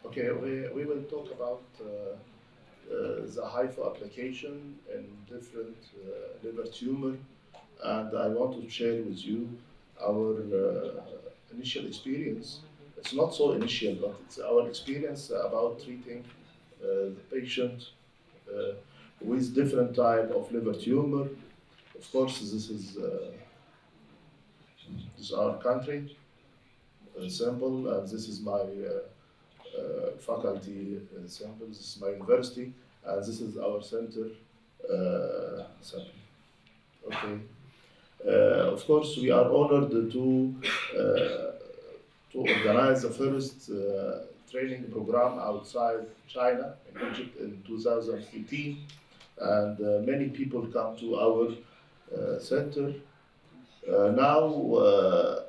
Okay, we will talk about the HIFU application in different liver tumor, and I want to share with you our initial experience. It's not so initial, but it's our experience about treating the patient uh, with different type of liver tumor. Of course, this is our country sample, and this is my faculty sample. This is my university, and this is our center sample. Okay. Of course, we are honored to organize the first training program outside China in Egypt in 2018, and many people come to our center. Now,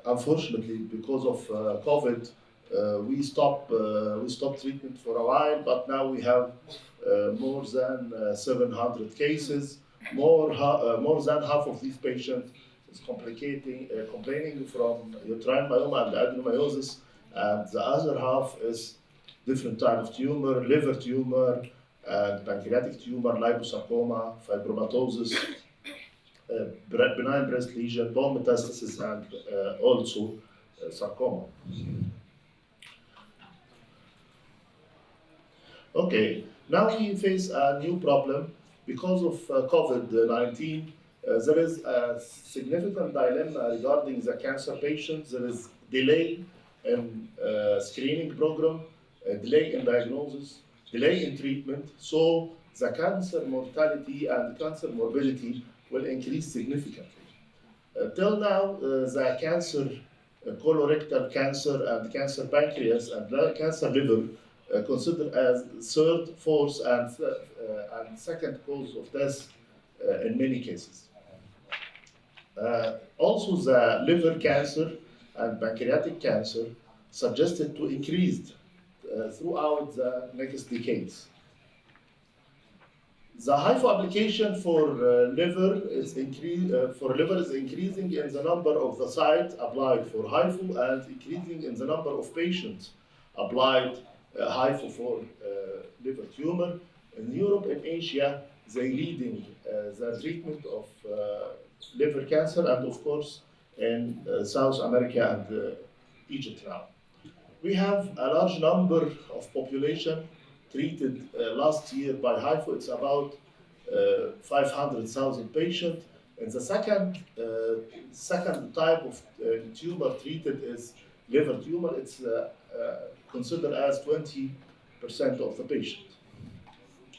unfortunately, because of COVID, we stopped treatment for a while. But now we have more than 700 cases. More than half of these patients is complaining from uterine myoma and adenomyosis, and the other half is different type of tumor, liver tumor, and pancreatic tumor, liposarcoma, fibromatosis, benign breast lesion, bone metastasis, and also sarcoma. Okay, now we face a new problem because of COVID-19. There is a significant dilemma regarding the cancer patients. There is delay in screening program, delay in diagnosis, delay in treatment. So the cancer mortality and cancer morbidity will increase significantly. Till now, the cancer, colorectal cancer and cancer pancreas and cancer liver considered as third, fourth, and second cause of death in many cases. Also, the liver cancer and pancreatic cancer suggested to increase throughout the next decades. The HIFU application for liver is increasing in the number of the sites applied for HIFU and increasing in the number of patients applied HIFU for liver tumor. In Europe and Asia, they leading the treatment of liver cancer, and of course in South America and Egypt now. We have a large number of population treated last year by HIFU. It's about 500,000 patients. And the second type of tumor treated is liver tumor. It's considered as 20% of the patient.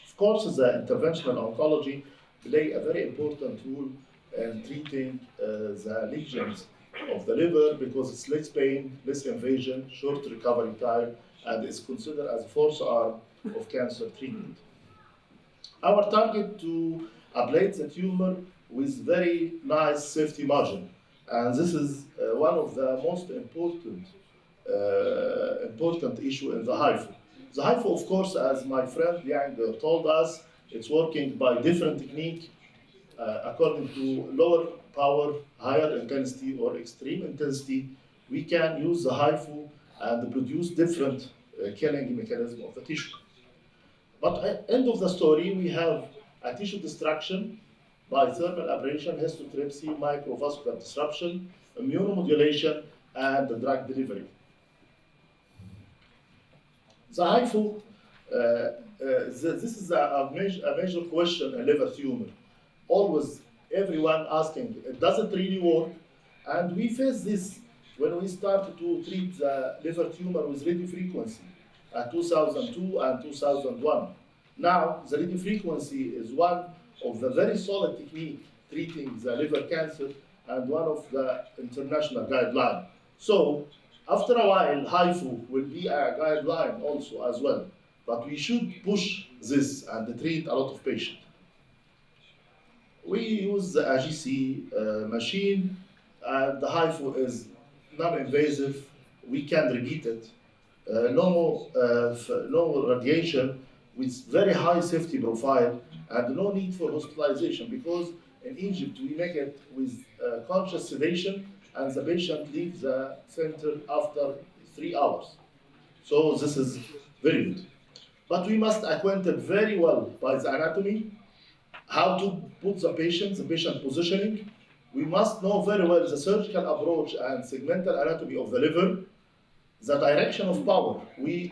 Of course, the interventional oncology play a very important role in treating the lesions of the liver because it's less pain, less invasion, short recovery time, and is considered as a fourth arm of cancer treatment. Our target to ablate the tumor with very nice safety margin, and this is one of the most important issue in the HIFU. The HIFU, of course, as my friend Yang told us, it's working by different technique according to lower power, higher intensity, or extreme intensity. We can use the HIFU and produce different killing mechanism of the tissue. But at the end of the story, we have a tissue destruction by thermal aberration, histotripsy, microvascular disruption, immunomodulation, and the drug delivery. The HIFU, this is a major question in liver tumor. Always everyone asking, does it really work? And we face this when we started to treat the liver tumor with radiofrequency at 2002 and 2001. Now, the radiofrequency is one of the very solid technique treating the liver cancer and one of the international guidelines. So, after a while, HIFU will be a guideline also as well. But we should push this and treat a lot of patients. We use the AGC machine, and the HIFU is non-invasive. We can repeat it. No radiation, with very high safety profile, and no need for hospitalization, because in Egypt we make it with conscious sedation, and the patient leaves the center after 3 hours. So this is Very good. But we must acquainted very well by the anatomy, how to put the patient positioning. We must know very well the surgical approach and segmental anatomy of the liver, the direction of power.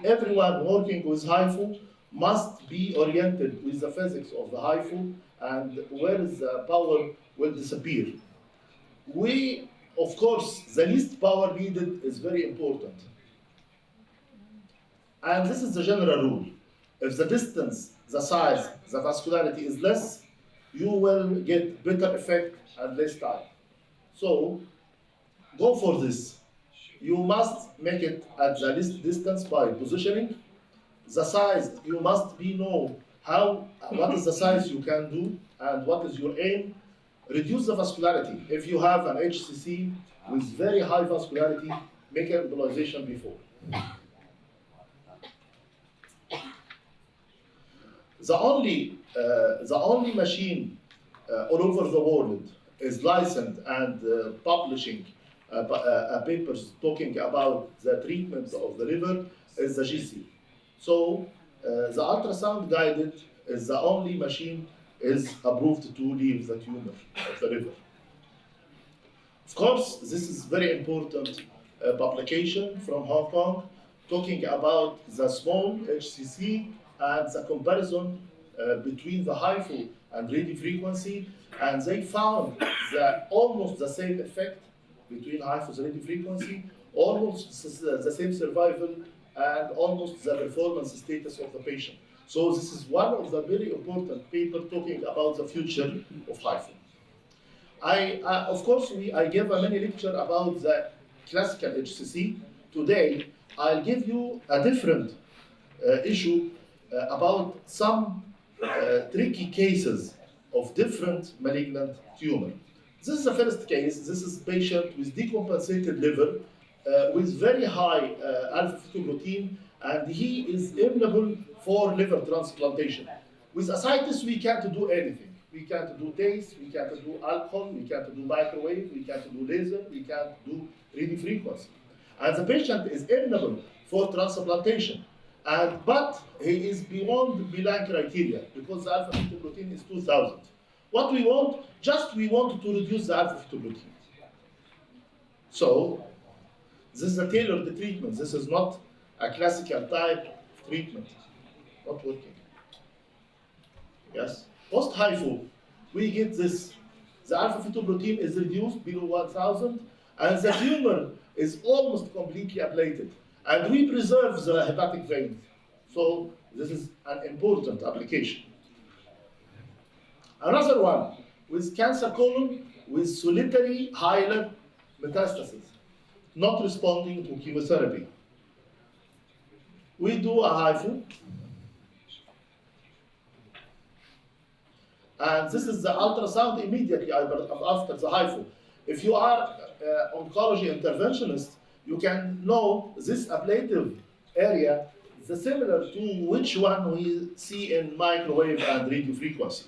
Everyone working with HIFU must be oriented with the physics of the HIFU and where the power will disappear. Of course, the least power needed is very important. And this is the general rule. If the distance, the size, the vascularity is less, you will get better effect and less time. So, go for this. You must make it at the least distance by positioning. The size, you must know what is the size you can do and what is your aim. Reduce the vascularity. If you have an HCC with very high vascularity, make an embolization before. The only machine all over the world is licensed and publishing papers talking about the treatment of the liver is the GC. So the ultrasound guided is the only machine is approved to leave the tumor of the liver. Of course, this is very important publication from Hong Kong talking about the small HCC and the comparison between the HIFU and radiofrequency, and they found almost the same effect between HIFU's radiofrequency, almost the same survival, and almost the performance status of the patient. So this is one of the very important papers talking about the future of HIFU. Of course, I gave a mini lecture about the classical HCC. Today, I'll give you a different issue about some tricky cases of different malignant tumor. This is the first case. This is a patient with decompensated liver with very high alpha-fetoprotein, and he is eligible for liver transplantation. With ascites, we can't do anything. We can't do taste, we can't do alcohol, we can't do microwave, we can't do laser, we can't do radiofrequency. And the patient is eligible for transplantation. But he is beyond Milan criteria because the alpha-fetoprotein is 2,000. What we want, we want to reduce the alpha-fetoprotein. So, this is a tailored treatment. This is not a classical type of treatment. Not working. Yes? Post-HIFU, we get this. The alpha-fetoprotein is reduced below 1,000, and the tumor is almost completely ablated. And we preserve the hepatic veins. So this is an important application. Another one, with cancer colon with solitary hilar metastasis, not responding to chemotherapy. We do a HIFU. And this is the ultrasound immediately after the HIFU. If you are oncology interventionist, you can know this ablative area is similar to which one we see in microwave and radiofrequency.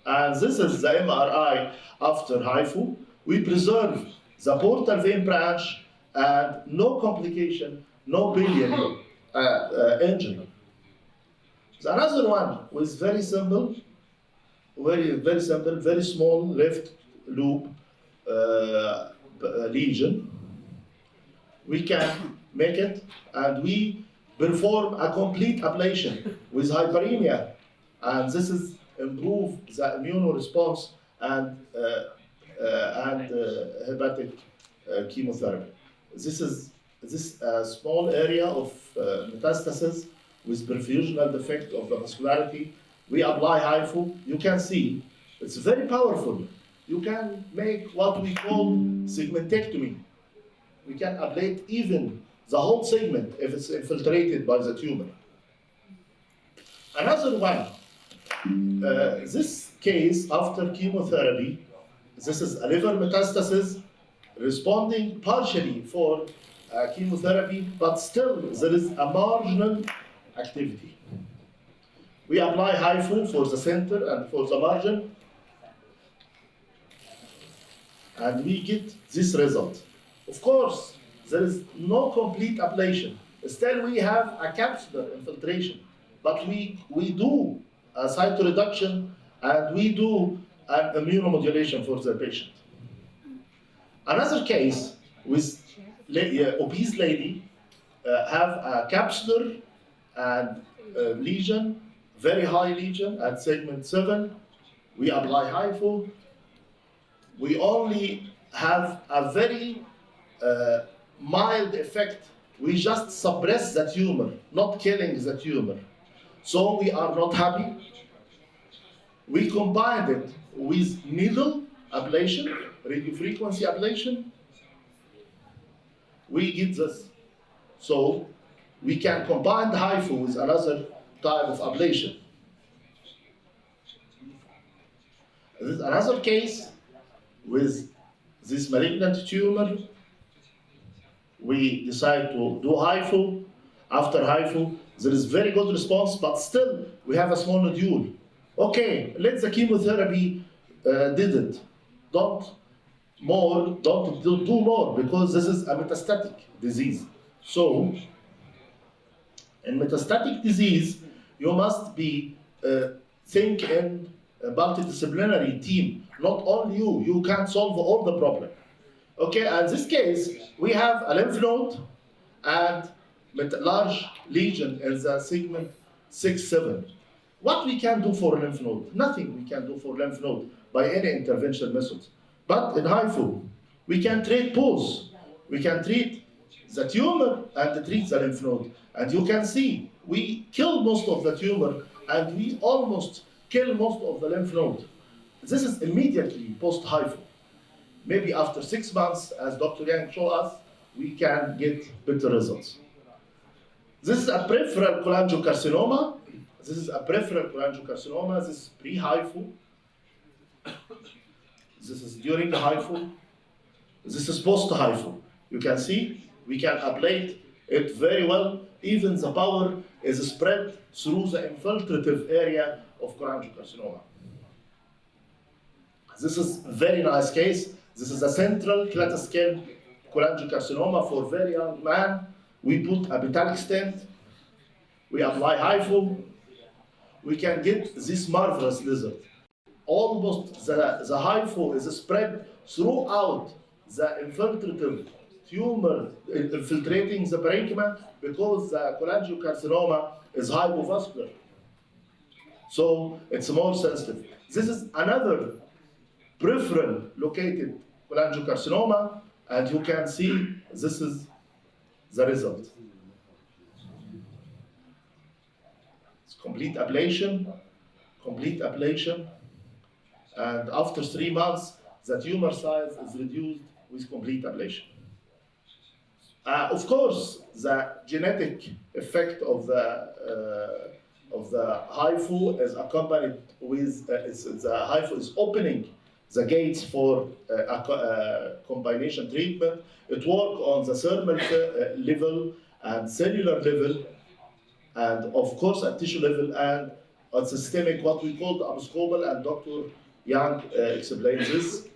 And this is the MRI after HIFU. We preserve the portal vein branch and no complication, no biliary injury. Another one was very simple, very small left loop lesion. We can make it, and we perform a complete ablation with hyperemia, and this is improve the immune response and hepatic chemotherapy. This is small area of metastasis with perfusional defect of the vascularity. We apply HIFU. You can see it's very powerful. You can make what we call segmentectomy. We can ablate even the whole segment if it's infiltrated by the tumor. Another one, this case after chemotherapy, this is a liver metastasis responding partially for chemotherapy, but still there is a marginal activity. We apply HIFU for the center and for the margin, and we get this result. Of course, there is no complete ablation. Still, we have a capsular infiltration, but we do a cytoreduction and we do an immunomodulation for the patient. Another case with obese lady have a capsular and lesion, very high lesion at segment 7. We apply HIFU. We only have a very mild effect. We just suppress the tumor, not killing the tumor. So we are not happy. We combined it with needle ablation, radiofrequency ablation. We get this. So we can combine the HIFU with another type of ablation. This is another case with this malignant tumor. We decide to do HIFU. After HIFU, there is very good response, but still we have a small nodule. Okay, let the chemotherapy did it. Don't do more, because this is a metastatic disease. So, in metastatic disease, you must be think in a multidisciplinary team. Not only you. You can't solve all the problem. Okay, in this case, we have a lymph node and large lesion in the segment 6-7. What we can do for lymph node? Nothing we can do for lymph node by any intervention methods. But in HIFU, we can treat both. We can treat the tumor and treat the lymph node. And you can see, we kill most of the tumor and we almost kill most of the lymph node. This is immediately post-HIFU. Maybe after 6 months, as Dr. Yang showed us, we can get better results. This is a peripheral cholangiocarcinoma. This is a peripheral cholangiocarcinoma. This is pre-HIFU. This is during the HIFU. This is post-HIFU. You can see, we can ablate it very well. Even the power is spread through the infiltrative area of cholangiocarcinoma. This is a very nice case. This is a central classical cholangiocarcinoma for very young man. We put a metallic stent. We apply HIFU. We can get this marvelous result. Almost the HIFU is spread throughout the infiltrative tumor, infiltrating the parenchyma, because the cholangiocarcinoma is hypovascular. So it's more sensitive. This is another peripheral located cholangiocarcinoma, and you can see this is the result. It's complete ablation, and after 3 months, the tumor size is reduced with complete ablation. Of course, the genetic effect of the HIFU is accompanied with the HIFU is opening the gates for a combination treatment. It works on the thermal level and cellular level, and of course at tissue level and at systemic, what we call the abscopal, and Dr. Yang explains this.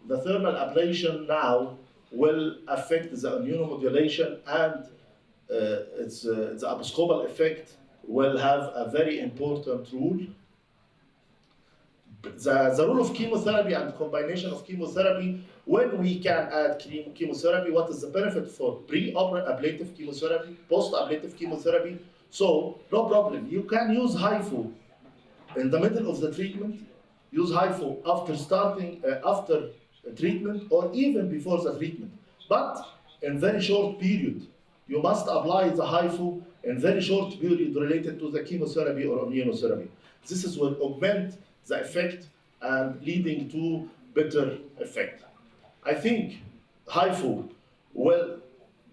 The thermal ablation now will affect the immunomodulation, and the abscopal effect will have a very important role. The role of chemotherapy and combination of chemotherapy, when we can add chemotherapy, what is the benefit for pre-ablative chemotherapy, post-ablative chemotherapy? So, no problem. You can use HIFU in the middle of the treatment, use HIFU after starting, after treatment, or even before the treatment. But in very short period, you must apply the HIFU in very short period related to the chemotherapy or immunotherapy. This is what augment the effect and leading to better effect. I think HIFU will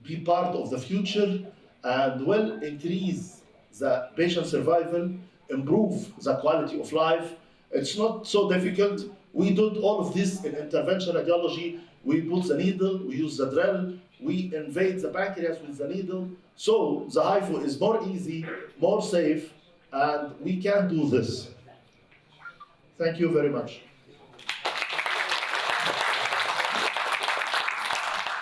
be part of the future and will increase the patient survival, improve the quality of life. It's not so difficult. We did all of this in intervention radiology. We put the needle, we use the drill, we invade the pancreas with the needle. So the HIFU is more easy, more safe, and we can do this. Thank you very much.